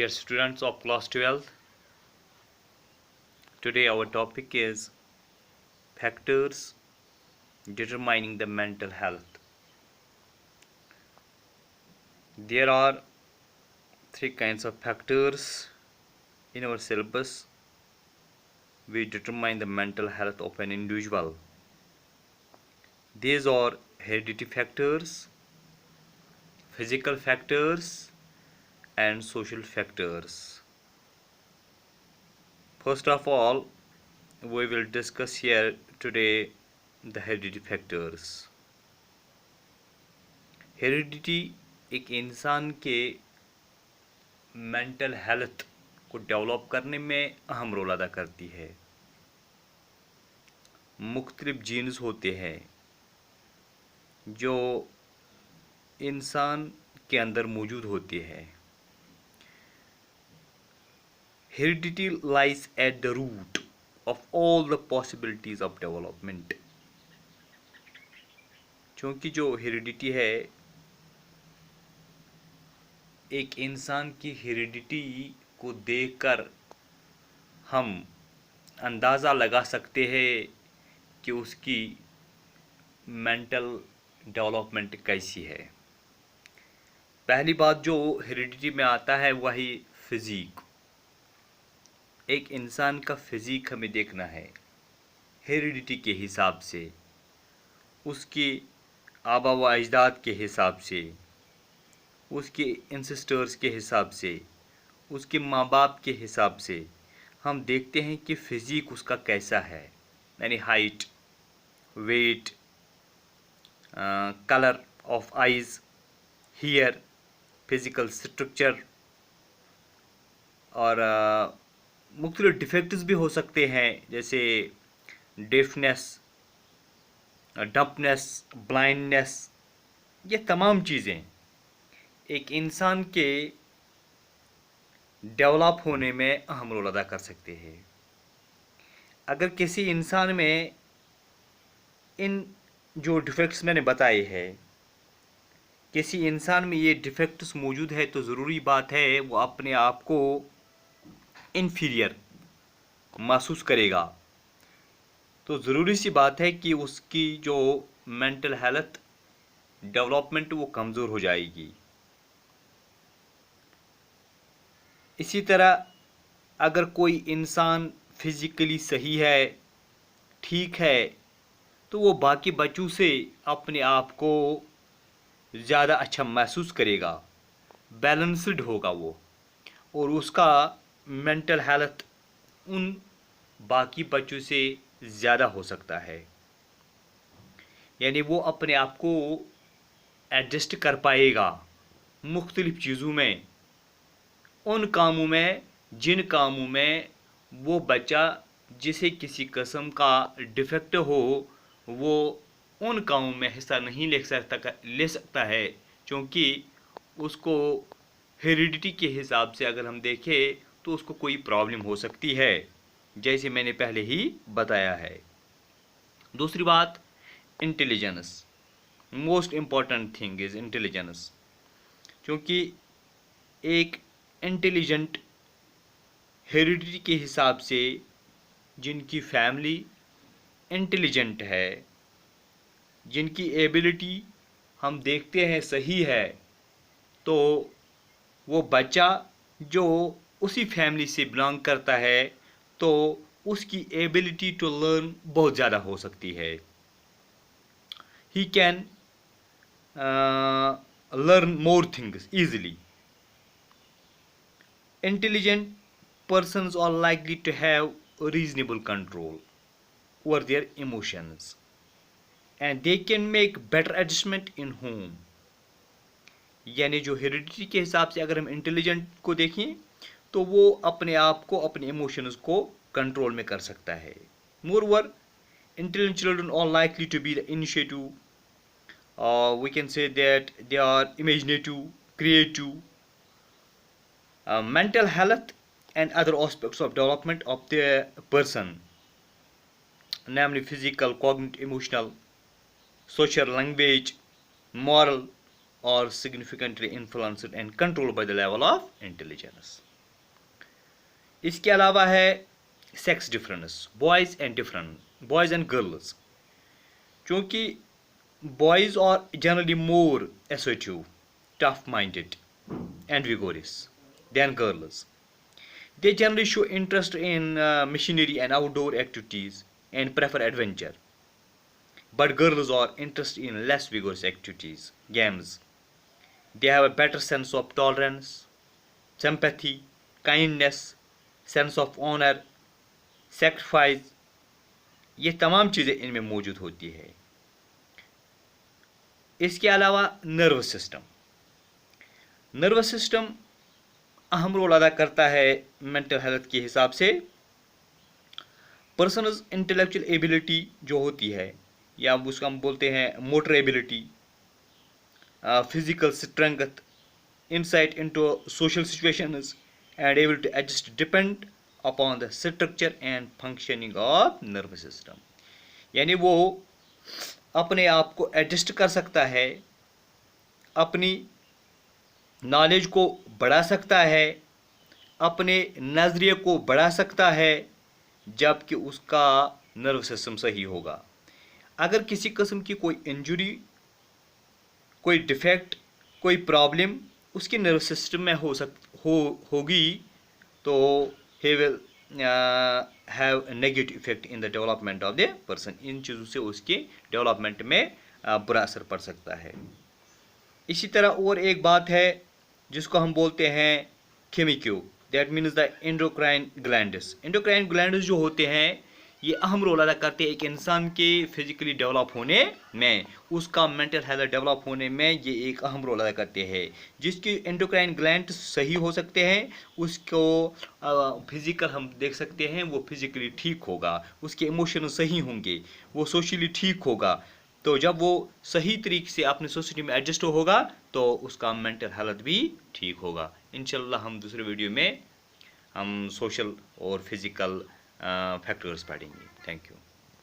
Dear students of class 12th, today our topic is factors determining the mental health. There are three kinds of factors in our syllabus which determine the mental health of an individual. These are heredity factors, physical factors, and social factors. First of all, we will discuss here today the heredity factors. Heredity एक इंसान के mental health को develop करने में अहम role अदा करती है। मुख्तलिफ जीन्स होते हैं जो इंसान के अंदर मौजूद होते हैं। Heredity lies at the root of all the possibilities of development. क्योंकि जो हेरिडिटी है, एक इंसान की हेरिडिटी को देखकर हम अंदाज़ा लगा सकते हैं कि उसकी मेंटल डेवलपमेंट कैसी है। पहली बात जो हेरिडिटी में आता है वही फिज़िक। एक इंसान का फिज़िक हमें देखना है हेरिडिटी के हिसाब से, उसकी आबा व अजदाद के हिसाब से, उसके एंसेस्टर्स के हिसाब से, उसके माँ बाप के हिसाब से हम देखते हैं कि फिज़िक उसका कैसा है, यानी height, weight, colour of eyes, hair, physical structure और मुख्तलिफ डिफेक्ट्स भी हो सकते हैं, जैसे डेफनेस, डफनेस, ब्लाइंडनेस। ये तमाम चीज़ें एक इंसान के डेवलप होने में अहम रोल अदा कर सकते हैं। अगर किसी इंसान में इन जो डिफेक्ट्स मैंने बताए हैं, किसी इंसान में ये डिफेक्ट्स मौजूद है, तो ज़रूरी बात है वो अपने आप को इन्फीरियर महसूस करेगा। तो ज़रूरी सी बात है कि उसकी जो मेंटल हेल्थ डेवलपमेंट वो कमज़ोर हो जाएगी। इसी तरह अगर कोई इंसान फिज़िकली सही है, ठीक है, तो वो बाकी बच्चों से अपने आप को ज़्यादा अच्छा महसूस करेगा, बैलेंस्ड होगा वो, और उसका मेंटल हेल्थ उन बाकी बच्चों से ज़्यादा हो सकता है। यानी वो अपने आप को एडजस्ट कर पाएगा मुख्तलिफ़ चीज़ों में, उन कामों में जिन कामों में वो बच्चा जिसे किसी किस्म का डिफेक्ट हो, वो उन कामों में हिस्सा नहीं ले सकता है, क्योंकि उसको हेरिडिटी के हिसाब से अगर हम देखें तो उसको कोई प्रॉब्लम हो सकती है, जैसे मैंने पहले ही बताया है। दूसरी बात, intelligence. Most important thing is intelligence, क्योंकि एक इंटेलिजेंट हेरिडिटी के हिसाब से जिनकी फैमिली इंटेलिजेंट है, जिनकी एबिलिटी हम देखते हैं सही है, तो वो बच्चा जो उसी फैमिली से बिलोंग करता है, तो उसकी एबिलिटी टू लर्न बहुत ज़्यादा हो सकती है। He can learn more things easily. Intelligent persons are likely to have reasonable control over their emotions and they can make better adjustment in home. यानी जो हेरिडिटी के हिसाब से अगर हम इंटेलिजेंट को देखें तो वो अपने आप को, अपने इमोशंस को कंट्रोल में कर सकता है। Moreover, intelligent children are likely to be the initiative. We can say that they are imaginative, creative, mental health and other aspects of development of the person, namely physical, cognitive, emotional, social, language, moral, are significantly influenced and controlled by the level of intelligence. इसके अलावा है sex difference, boys and girls, क्योंकि boys are generally more assertive, tough minded and vigorous than girls. They generally show interest in machinery and outdoor activities and prefer adventure. But girls are interested in less vigorous activities, games. They have a better sense of tolerance, sympathy, kindness, sense of honor, sacrifice. ये तमाम चीज़ें इनमें मौजूद होती है। इसके अलावा nervous system अहम रोल अदा करता है मेंटल हेल्थ के हिसाब से। पर्सनस इंटेलेक्चुअल एबिलिटी जो होती है, या उसको हम बोलते हैं motor ability, physical strength, insight into social situations and able to adjust depend upon the structure and functioning of nervous system. यानी वो अपने आप को एडजस्ट कर सकता है, अपनी नॉलेज को बढ़ा सकता है, अपने नज़रिए को बढ़ा सकता है, जबकि उसका नर्व सिस्टम सही होगा। अगर किसी किस्म की कोई इंजरी, कोई डिफेक्ट, कोई प्रॉब्लम उसके नर्व सिस्टम में होगी तो he will have a negative effect in the development of the person. इन चीज़ों से उसके डेवलपमेंट में बुरा असर पड़ सकता है। इसी तरह और एक बात है जिसको हम बोलते हैं केमिक्यू, that means the endocrine glands. Endocrine glands जो होते हैं ये अहम रोल अदा करते हैं एक इंसान के फिजिकली डेवलप होने में, उसका मेंटल हेल्थ डेवलप होने में ये एक अहम रोल अदा करते हैं। जिसकी एंडोक्राइन ग्लैंड सही हो सकते हैं उसको फिजिकल हम देख सकते हैं, वो फिजिकली ठीक होगा, उसके इमोशन सही होंगे, वो सोशली ठीक होगा। तो जब वो सही तरीके से अपने सोसाइटी में एडजस्ट होगा तो उसका मेंटल हेल्थ भी ठीक होगा। इंशाल्लाह हम दूसरे वीडियो में हम सोशल और फिजिकल फैक्टर्स पढ़ेंगे। Thank you.